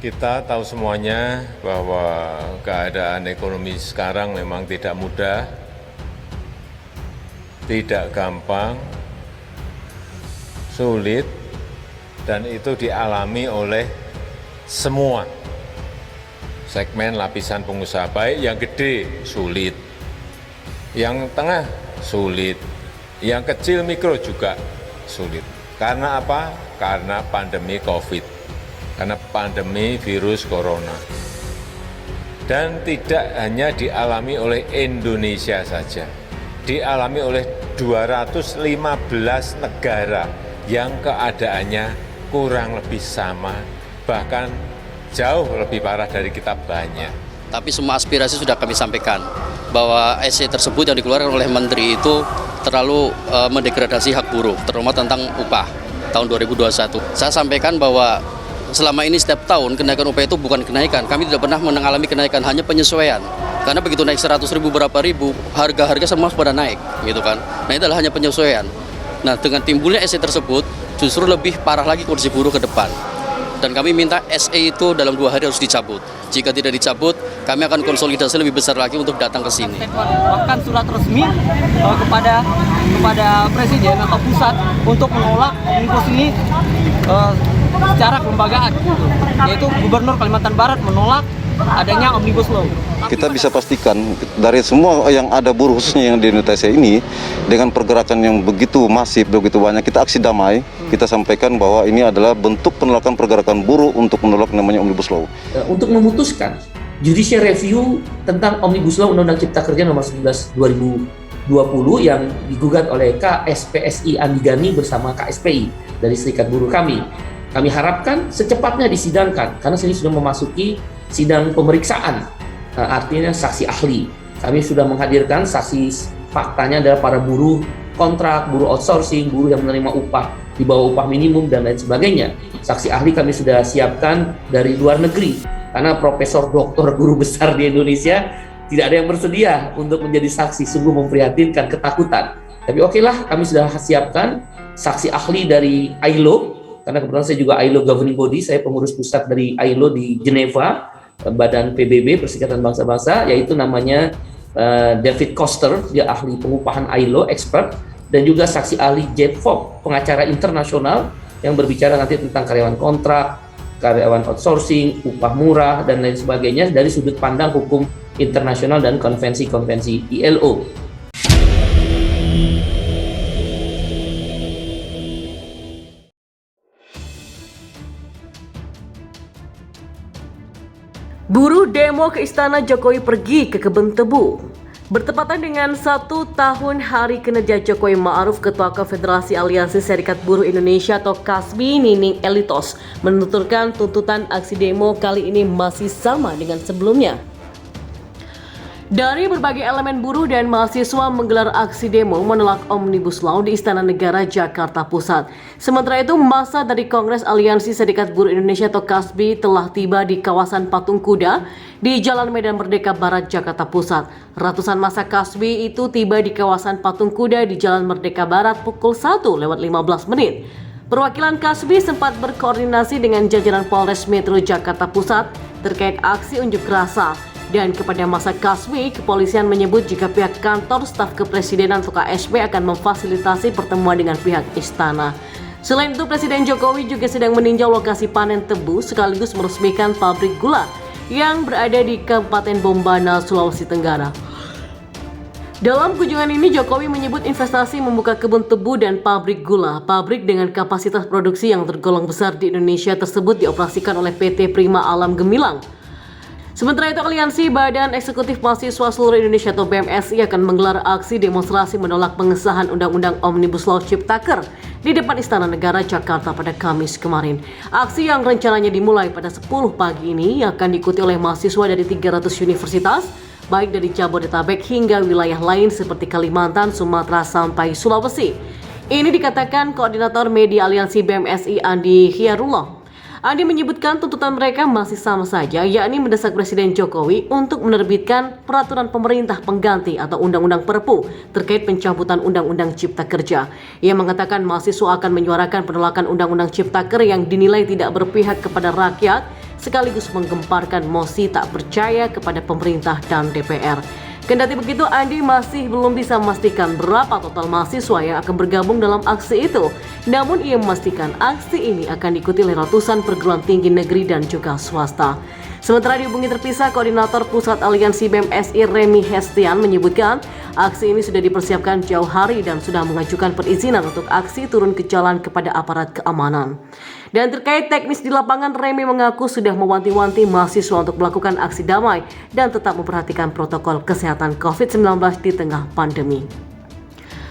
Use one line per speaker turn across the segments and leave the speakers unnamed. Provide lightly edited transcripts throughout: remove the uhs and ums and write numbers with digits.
Kita tahu semuanya bahwa keadaan ekonomi sekarang memang tidak mudah, tidak gampang, sulit, dan itu dialami oleh semua segmen lapisan pengusaha, baik yang gede sulit, yang tengah sulit, yang kecil mikro juga sulit. Karena apa? Karena pandemi COVID. Karena pandemi virus corona. Dan tidak hanya dialami oleh Indonesia saja, dialami oleh 215 negara yang keadaannya kurang lebih sama, bahkan jauh lebih parah dari kita banyak.
Tapi semua aspirasi sudah kami sampaikan, bahwa SE tersebut yang dikeluarkan oleh Menteri itu terlalu mendegradasi hak buruh, terutama tentang upah tahun 2021. Saya sampaikan bahwa selama ini setiap tahun kenaikan upah itu bukan kenaikan, kami tidak pernah mengalami kenaikan, hanya penyesuaian. Karena begitu naik 100 ribu berapa ribu, harga-harga semua pada naik, gitu kan. Nah itu adalah hanya penyesuaian. Nah dengan timbulnya SE tersebut, justru lebih parah lagi kondisi buruh ke depan. Dan kami minta SE itu dalam 2 hari harus dicabut. Jika tidak dicabut, kami akan konsolidasi lebih besar lagi untuk datang ke sini.
Bahkan surat resmi kepada Presiden atau pusat untuk menolak omnibus ini secara kelembagaan, yaitu Gubernur Kalimantan Barat menolak adanya omnibus law.
Kita bisa pastikan dari semua yang ada buruh khususnya yang di Indonesia ini, dengan pergerakan yang begitu masif, begitu banyak, kita aksi damai, kita sampaikan bahwa ini adalah bentuk penolakan pergerakan buruh untuk menolak namanya omnibus law.
Untuk memutuskan judicial review tentang omnibus law Undang-Undang Cipta Kerja nomor 11 2020 yang digugat oleh KSPSI Andi Gani bersama KSPI dari Serikat Buruh kami. Kami harapkan secepatnya disidangkan, karena ini sudah memasuki sidang pemeriksaan, artinya saksi ahli. Kami sudah menghadirkan saksi faktanya adalah para buruh kontrak, buruh outsourcing, buruh yang menerima upah di bawah upah minimum, dan lain sebagainya. Saksi ahli kami sudah siapkan dari luar negeri, karena profesor doktor guru besar di Indonesia tidak ada yang bersedia untuk menjadi saksi. Sungguh memprihatinkan, ketakutan. Tapi okelah, kami sudah siapkan saksi ahli dari ILO, karena kebetulan saya juga ILO governing body, saya pengurus pusat dari ILO di Geneva, badan PBB, Perserikatan Bangsa-Bangsa, yaitu namanya David Koster, dia ahli pengupahan ILO, expert, dan juga saksi ahli Jeff Fogg, pengacara internasional yang berbicara nanti tentang karyawan kontrak, karyawan outsourcing, upah murah, dan lain sebagainya dari sudut pandang hukum internasional dan konvensi-konvensi ILO.
Buruh demo ke Istana Jokowi pergi ke Kebun Tebu. Bertepatan dengan 1 tahun hari kinerja Jokowi Ma'ruf, Ketua Konfederasi Aliansi Serikat Buruh Indonesia atau KASBI Nining Elitos menuturkan tuntutan aksi demo kali ini masih sama dengan sebelumnya. Dari berbagai elemen buruh dan mahasiswa menggelar aksi demo menolak Omnibus Law di Istana Negara Jakarta Pusat. Sementara itu, massa dari Kongres Aliansi Serikat Buruh Indonesia atau KASBI telah tiba di kawasan Patung Kuda di Jalan Medan Merdeka Barat, Jakarta Pusat. Ratusan massa KASBI itu tiba di kawasan Patung Kuda di Jalan Merdeka Barat pukul 1:15. Perwakilan KASBI sempat berkoordinasi dengan jajaran Polres Metro Jakarta Pusat terkait aksi unjuk rasa. Dan kepada massa KASBI, kepolisian menyebut jika pihak kantor staf kepresidenan atau KSP akan memfasilitasi pertemuan dengan pihak istana. Selain itu, Presiden Jokowi juga sedang meninjau lokasi panen tebu sekaligus meresmikan pabrik gula yang berada di Kabupaten Bombana, Sulawesi Tenggara. Dalam kunjungan ini, Jokowi menyebut investasi membuka kebun tebu dan pabrik gula. Pabrik dengan kapasitas produksi yang tergolong besar di Indonesia tersebut dioperasikan oleh PT Prima Alam Gemilang. Sementara itu, Aliansi Badan Eksekutif Mahasiswa Seluruh Indonesia atau BMSI akan menggelar aksi demonstrasi menolak pengesahan Undang-Undang Omnibus Law Ciptaker di depan Istana Negara Jakarta pada Kamis kemarin. Aksi yang rencananya dimulai pada 10 pagi ini akan diikuti oleh mahasiswa dari 300 universitas, baik dari Jabodetabek hingga wilayah lain seperti Kalimantan, Sumatera, sampai Sulawesi. Ini dikatakan Koordinator Media Aliansi BMSI Andi Hiyarullah. Andi menyebutkan tuntutan mereka masih sama saja, yakni mendesak Presiden Jokowi untuk menerbitkan peraturan pemerintah pengganti atau Undang-Undang Perpu terkait pencabutan Undang-Undang Cipta Kerja. Ia mengatakan mahasiswa akan menyuarakan penolakan Undang-Undang Ciptaker yang dinilai tidak berpihak kepada rakyat sekaligus menggemparkan mosi tak percaya kepada pemerintah dan DPR. Kendati begitu, Andi masih belum bisa memastikan berapa total mahasiswa yang akan bergabung dalam aksi itu. Namun ia memastikan aksi ini akan diikuti oleh ratusan perguruan tinggi negeri dan juga swasta. Sementara dihubungi terpisah, Koordinator Pusat Aliansi BMSI Remi Hestian menyebutkan aksi ini sudah dipersiapkan jauh hari dan sudah mengajukan perizinan untuk aksi turun ke jalan kepada aparat keamanan. Dan terkait teknis di lapangan, Remi mengaku sudah mewanti-wanti mahasiswa untuk melakukan aksi damai dan tetap memperhatikan protokol kesehatan COVID-19 di tengah pandemi.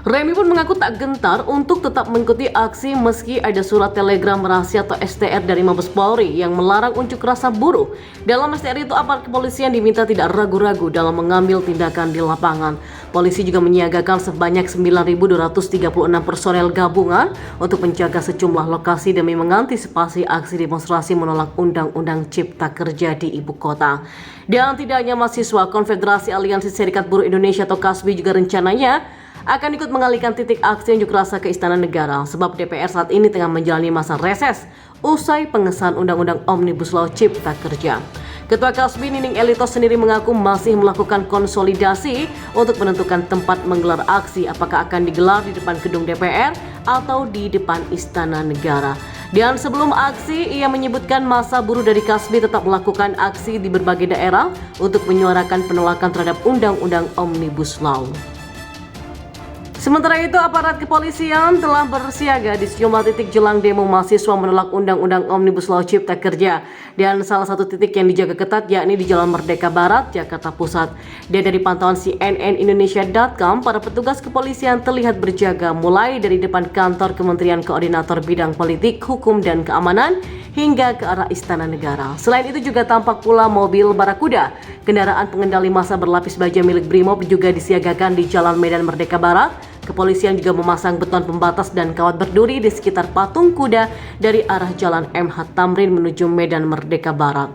Remi pun mengaku tak gentar untuk tetap mengikuti aksi meski ada surat telegram rahasia atau STR dari Mabes Polri yang melarang unjuk rasa buruh. Dalam STR itu aparat kepolisian diminta tidak ragu-ragu dalam mengambil tindakan di lapangan. Polisi juga menyiagakan sebanyak 9.236 personel gabungan untuk menjaga sejumlah lokasi demi mengantisipasi aksi demonstrasi menolak Undang-Undang Cipta Kerja di ibu kota. Dan tidak hanya mahasiswa, Konfederasi Aliansi Serikat Buruh Indonesia atau KASBI juga rencananya akan ikut mengalihkan titik aksi unjuk rasa ke Istana Negara sebab DPR saat ini tengah menjalani masa reses usai pengesahan Undang-Undang Omnibus Law Cipta Kerja. Ketua KASBI Nining Elitos sendiri mengaku masih melakukan konsolidasi untuk menentukan tempat menggelar aksi, apakah akan digelar di depan gedung DPR atau di depan Istana Negara. Dan sebelum aksi, ia menyebutkan masa buruh dari KASBI tetap melakukan aksi di berbagai daerah untuk menyuarakan penolakan terhadap Undang-Undang Omnibus Law. Sementara itu, aparat kepolisian telah bersiaga di sejumlah titik jelang demo mahasiswa menolak Undang-Undang Omnibus Law Cipta Kerja. Dan salah satu titik yang dijaga ketat yakni di Jalan Merdeka Barat, Jakarta Pusat. Dan dari pantauan cnnindonesia.com, para petugas kepolisian terlihat berjaga mulai dari depan kantor Kementerian Koordinator Bidang Politik, Hukum, dan Keamanan hingga ke arah Istana Negara. Selain itu juga tampak pula mobil Barakuda. Kendaraan pengendali massa berlapis baja milik Brimob juga disiagakan di Jalan Medan Merdeka Barat. Kepolisian juga memasang beton pembatas dan kawat berduri di sekitar patung kuda dari arah Jalan MH Tamrin menuju Medan Merdeka Barat.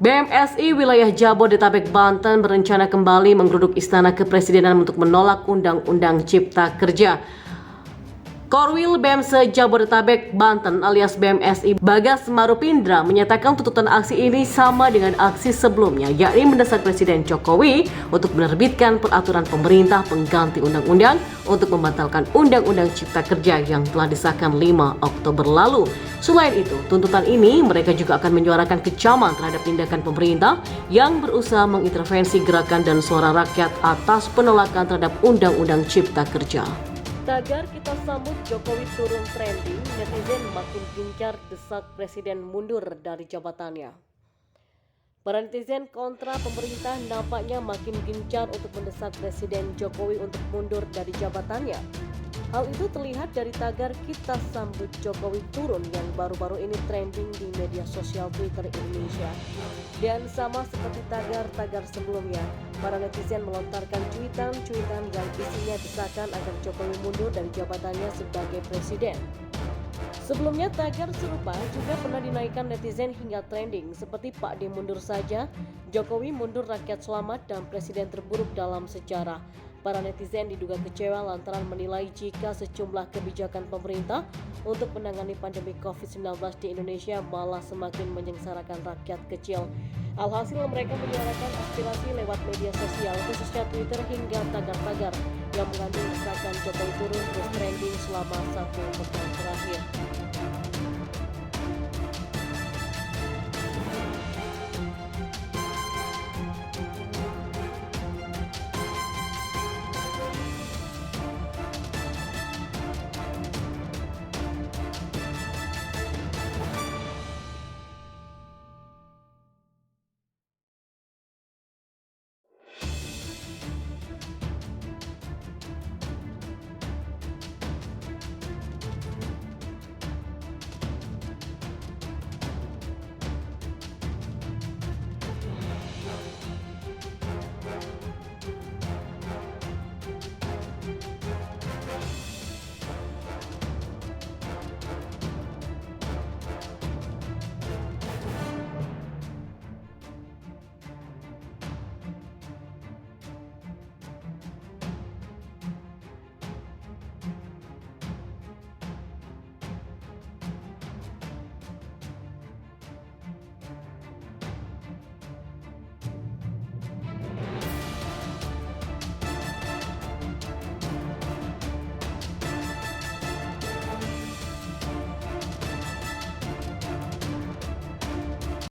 BMSI wilayah Jabodetabek, Banten berencana kembali menggeruduk Istana Kepresidenan untuk menolak Undang-Undang Cipta Kerja. Korwil BEMSE Jabodetabek, Banten alias BMSI Bagas Marupindra menyatakan tuntutan aksi ini sama dengan aksi sebelumnya, yakni mendesak Presiden Jokowi untuk menerbitkan peraturan pemerintah pengganti undang-undang untuk membatalkan Undang-Undang Cipta Kerja yang telah disahkan 5 Oktober lalu. Selain itu, tuntutan ini mereka juga akan menyuarakan kecaman terhadap tindakan pemerintah yang berusaha mengintervensi gerakan dan suara rakyat atas penolakan terhadap Undang-Undang Cipta Kerja. Tagar kita sambut Jokowi turun trending, netizen makin gencar desak Presiden mundur dari jabatannya. Para netizen kontra pemerintah nampaknya makin gencar untuk mendesak Presiden Jokowi untuk mundur dari jabatannya. Hal itu terlihat dari tagar kita sambut Jokowi turun yang baru-baru ini trending di media sosial Twitter Indonesia. Dan sama seperti tagar-tagar sebelumnya, para netizen melontarkan cuitan-cuitan yang isinya desakan agar Jokowi mundur dari jabatannya sebagai presiden. Sebelumnya tagar serupa juga pernah dinaikkan netizen hingga trending seperti Pak D mundur saja, Jokowi mundur rakyat selamat, dan presiden terburuk dalam sejarah. Para netizen diduga kecewa lantaran menilai jika sejumlah kebijakan pemerintah untuk menangani pandemi COVID-19 di Indonesia malah semakin menyengsarakan rakyat kecil. Alhasil mereka menyuarakan aspirasi lewat media sosial, khususnya Twitter hingga tagar-tagar yang mengandung desakan Jokowi turun terus trending selama 1 pekan terakhir.